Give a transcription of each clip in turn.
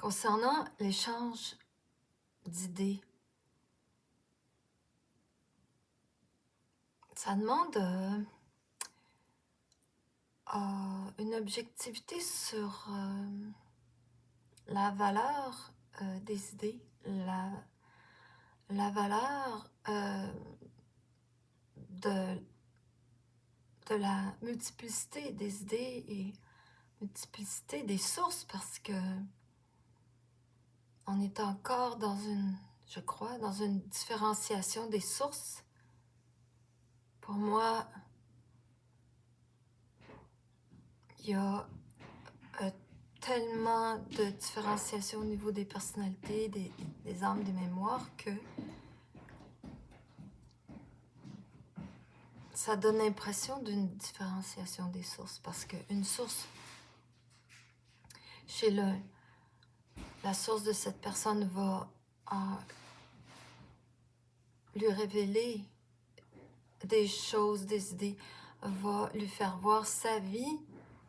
Concernant l'échange d'idées, ça demande une objectivité sur la valeur des idées, la valeur de la multiplicité des idées et multiplicité des sources, parce que on est encore dans je crois, dans une différenciation des sources. Pour moi, il y a tellement de différenciation au niveau des personnalités, des âmes, des mémoires, que ça donne l'impression d'une différenciation des sources, parce qu'une source, chez la source de cette personne va lui révéler des choses, des idées, va lui faire voir sa vie,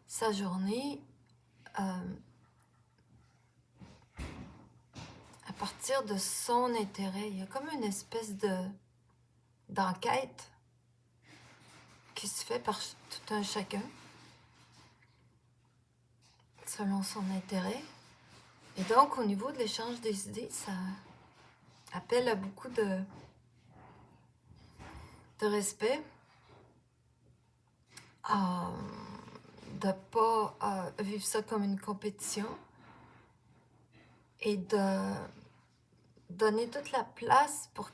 sa journée, à partir de son intérêt. Il y a comme une espèce d'enquête qui se fait par tout un chacun, selon son intérêt. Et donc, au niveau de l'échange des idées, ça appelle à beaucoup de respect, de ne pas vivre ça comme une compétition et de donner toute la place pour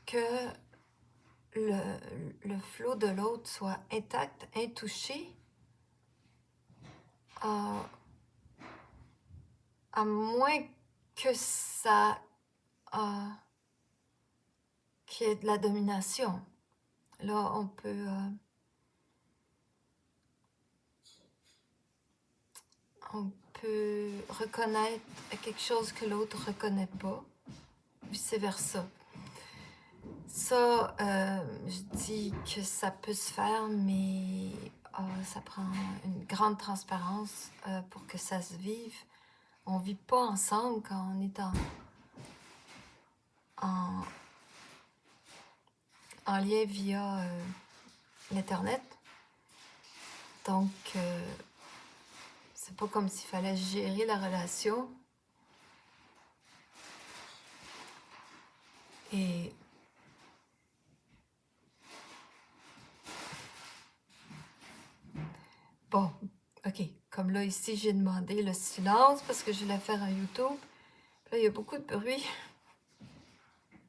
que le flot de l'autre soit intact, intouché, à moins que ça qu'il y ait de la domination. Là, on peut reconnaître quelque chose que l'autre ne reconnaît pas, vice-versa. Ça, je dis que ça peut se faire, mais ça prend une grande transparence pour que ça se vive. On ne vit pas ensemble quand on est en lien via l'Internet. Donc, c'est pas comme s'il fallait gérer la relation. Et bon, ok, comme là ici j'ai demandé le silence parce que je voulais faire un YouTube. Là, il y a beaucoup de bruit.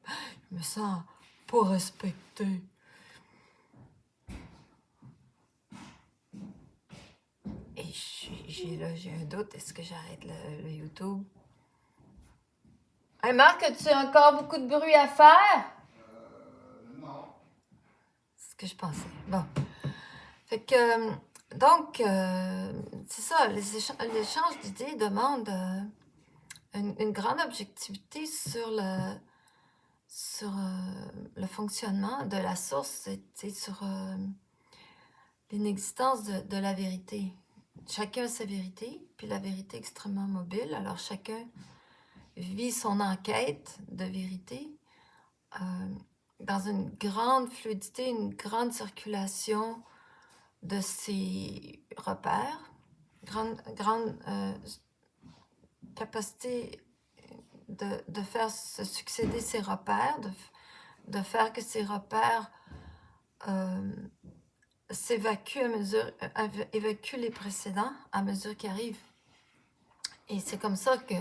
Je me sens pas respectée. Et j'ai un doute, est-ce que j'arrête le YouTube? Hey Marc, as-tu encore beaucoup de bruit à faire? Non. C'est ce que je pensais. Bon. Fait que, donc, c'est ça, l'échange d'idées demande une grande objectivité sur le fonctionnement de la source, sur l'inexistence de la vérité. Chacun a sa vérité, puis la vérité est extrêmement mobile, alors chacun vit son enquête de vérité dans une grande fluidité, une grande circulation de ses repères, grande capacité de faire se succéder ses repères, de faire que ces repères s'évacuent évacuent les précédents à mesure qu'ils arrivent. Et c'est comme ça que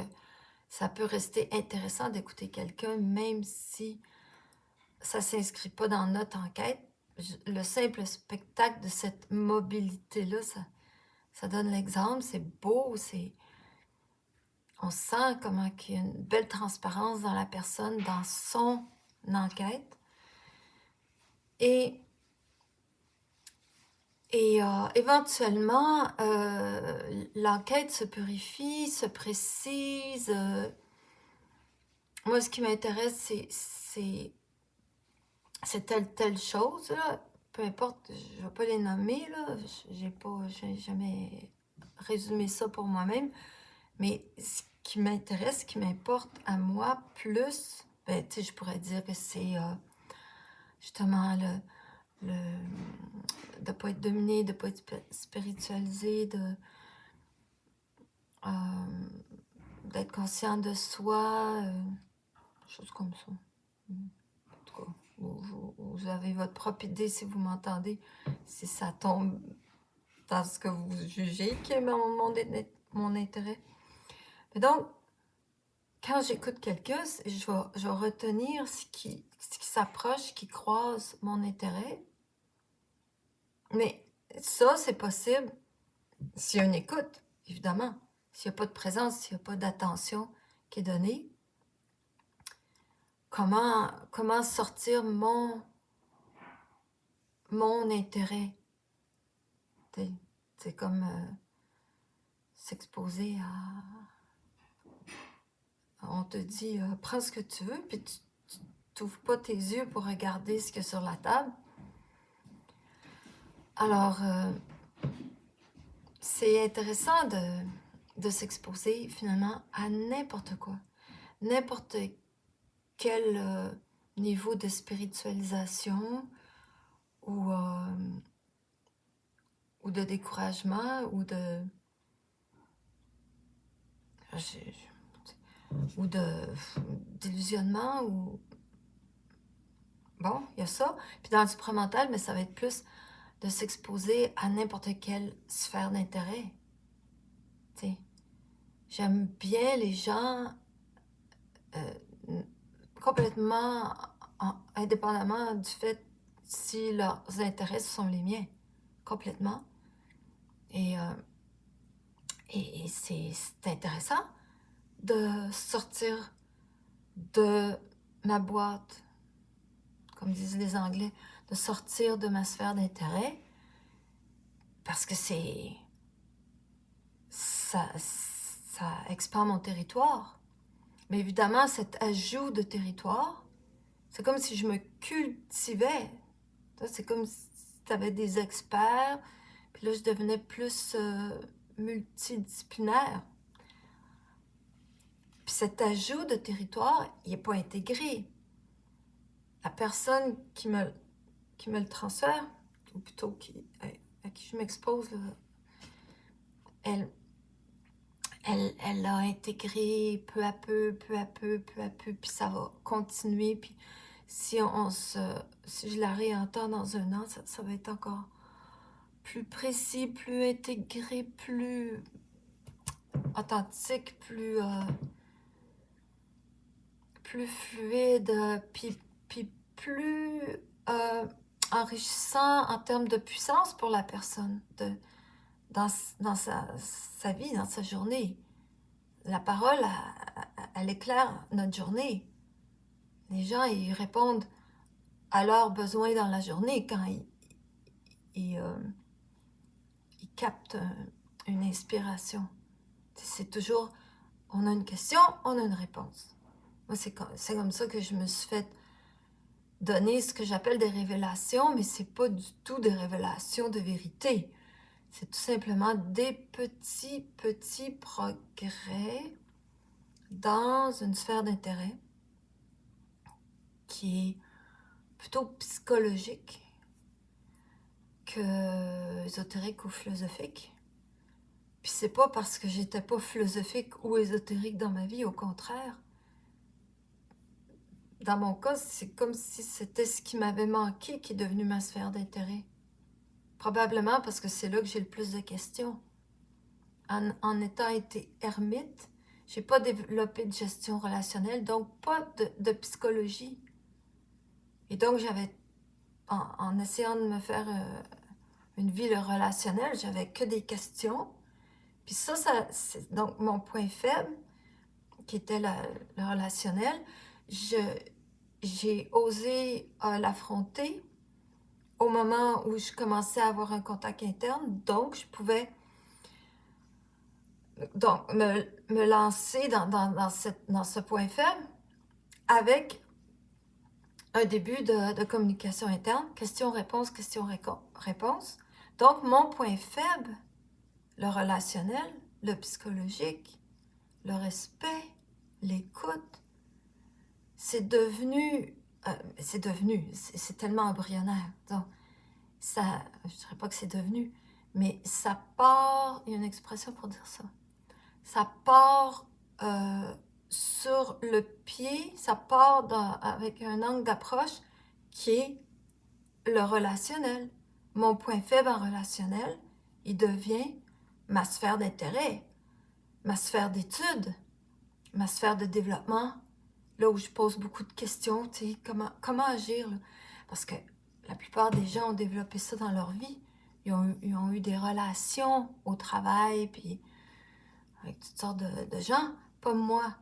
ça peut rester intéressant d'écouter quelqu'un, même si ça ne s'inscrit pas dans notre enquête. Le simple spectacle de cette mobilité-là, ça donne l'exemple, c'est beau, on sent comment qu'il y a une belle transparence dans la personne, dans son enquête. Et éventuellement, l'enquête se purifie, se précise. Moi, ce qui m'intéresse, c'est telle chose, là. Peu importe, je ne vais pas les nommer, là. J'ai jamais résumé ça pour moi-même. Mais ce qui m'intéresse, qui m'importe à moi plus, ben, tu sais, je pourrais dire que c'est justement le, de ne pas être dominé, de ne pas être spiritualisé, d'être conscient de soi, choses comme ça. En tout cas, vous avez votre propre idée si vous m'entendez, si ça tombe dans ce que vous jugez qui est mon intérêt. Mais donc, quand j'écoute quelqu'un, je vais retenir ce qui s'approche, qui croise mon intérêt. Mais ça, c'est possible s'il y a une écoute, évidemment. S'il n'y a pas de présence, s'il n'y a pas d'attention qui est donnée. Comment sortir mon intérêt? C'est comme s'exposer on te dit, prends ce que tu veux, puis tu n'ouvres pas tes yeux pour regarder ce qu'il y a sur la table. Alors, c'est intéressant de s'exposer finalement à n'importe quoi. N'importe quel niveau de spiritualisation ou de découragement ou d'illusionnement ou bon, il y a ça. Puis dans le supramental, mais ça va être plus de s'exposer à n'importe quelle sphère d'intérêt. J'aime bien les gens complètement indépendamment du fait si leurs intérêts sont les miens. Complètement. Et c'est intéressant de sortir de ma boîte, comme disent les Anglais, de sortir de ma sphère d'intérêt, parce que ça expand mon territoire. Mais évidemment, cet ajout de territoire, c'est comme si je me cultivais. C'est comme si tu avais des experts, puis là, je devenais plus multidisciplinaire. Puis cet ajout de territoire, il n'est pas intégré. La personne qui me le transfère, ou plutôt à qui je m'expose, elle l'a intégré peu à peu, puis ça va continuer. Puis si je la réentends dans un an, ça va être encore plus précis, plus intégré, plus authentique, plus fluide, puis plus enrichissant en termes de puissance pour la personne, dans sa vie, dans sa journée. La parole, elle éclaire notre journée. Les gens, ils répondent à leurs besoins dans la journée quand ils captent une inspiration. C'est toujours, on a une question, on a une réponse. Moi, c'est comme ça que je me suis fait donner ce que j'appelle des révélations, mais c'est pas du tout des révélations de vérité. C'est tout simplement des petits progrès dans une sphère d'intérêt qui est plutôt psychologique que ésotérique ou philosophique. Puis c'est pas parce que j'étais pas philosophique ou ésotérique dans ma vie, au contraire. Dans mon cas, c'est comme si c'était ce qui m'avait manqué qui est devenu ma sphère d'intérêt. Probablement parce que c'est là que j'ai le plus de questions. En étant été ermite, j'ai pas développé de gestion relationnelle, donc pas de psychologie. Et donc j'avais, en essayant de me faire une vie relationnelle, j'avais que des questions. Puis ça c'est donc mon point faible, qui était le relationnel. J'ai osé l'affronter au moment où je commençais à avoir un contact interne, donc je pouvais me lancer dans ce point faible avec un début de communication interne, question-réponse, question-réponse. Donc mon point faible, le relationnel, le psychologique, le respect, l'écoute, c'est devenu, c'est tellement embryonnaire. Donc, ça, je dirais pas que c'est devenu, mais ça part, il y a une expression pour dire ça, ça part sur le pied, ça part avec un angle d'approche qui est le relationnel. Mon point faible en relationnel, il devient ma sphère d'intérêt, ma sphère d'étude, ma sphère de développement, là où je pose beaucoup de questions, tu sais, comment agir, là? Parce que la plupart des gens ont développé ça dans leur vie. Ils ont eu des relations au travail, puis avec toutes sortes de gens, pas moi.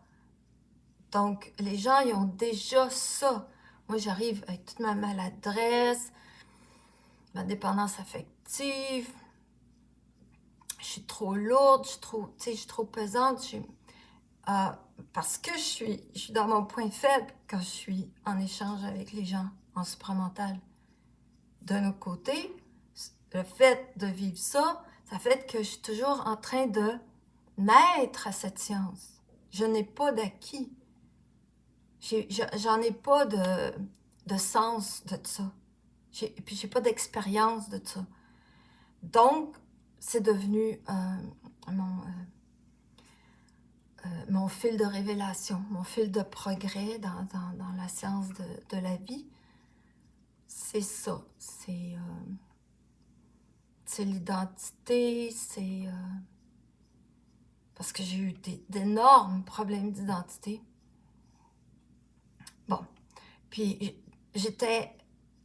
Donc, les gens, ils ont déjà ça. Moi, j'arrive avec toute ma maladresse, ma dépendance affective, je suis trop lourde, je suis trop pesante, parce que je suis dans mon point faible quand je suis en échange avec les gens en supramental. D'un autre côté, le fait de vivre ça, ça fait que je suis toujours en train de naître à cette science. Je n'ai pas d'acquis. J'en ai pas de sens de ça. Puis j'ai pas d'expérience de ça. Donc, c'est devenu mon fil de révélation, mon fil de progrès dans la science de la vie. C'est ça. C'est l'identité, c'est... parce que j'ai eu d'énormes problèmes d'identité. Bon. Puis j'étais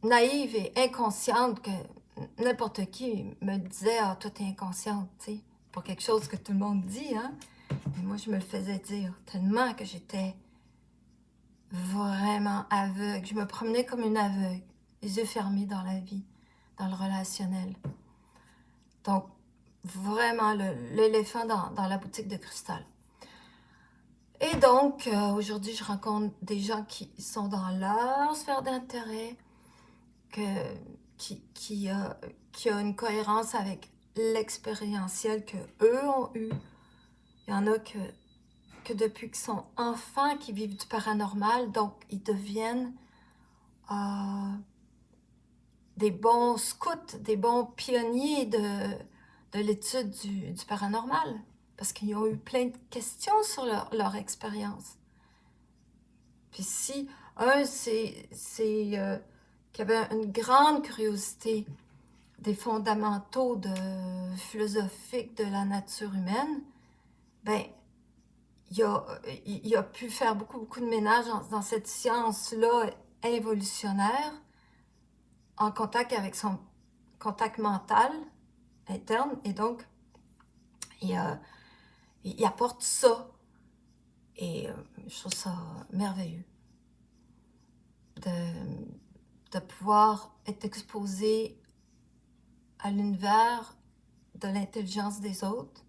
naïve et inconsciente que n'importe qui me disait « Ah, toi, t'es inconsciente, tu sais, pour quelque chose que tout le monde dit, hein. » Et moi, je me le faisais dire tellement que j'étais vraiment aveugle. Je me promenais comme une aveugle, les yeux fermés dans la vie, dans le relationnel. Donc, vraiment l'éléphant dans la boutique de cristal. Et donc, aujourd'hui, je rencontre des gens qui sont dans leur sphère d'intérêt, qui a une cohérence avec l'expérientiel que eux ont eu. Il y en a que depuis qu'ils sont enfants, qui vivent du paranormal, donc ils deviennent des bons scouts, des bons pionniers de l'étude du paranormal, parce qu'ils ont eu plein de questions sur leur expérience. Puis si qui avait une grande curiosité des fondamentaux philosophiques de la nature humaine, ben il a pu faire beaucoup de ménage dans cette science-là involutionnaire, en contact avec son contact mental interne, et donc il apporte ça. Et je trouve ça merveilleux de pouvoir être exposé à l'univers de l'intelligence des autres,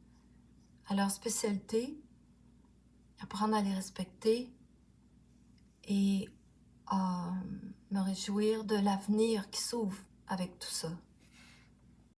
à leur spécialité, apprendre à les respecter et à me réjouir de l'avenir qui s'ouvre avec tout ça.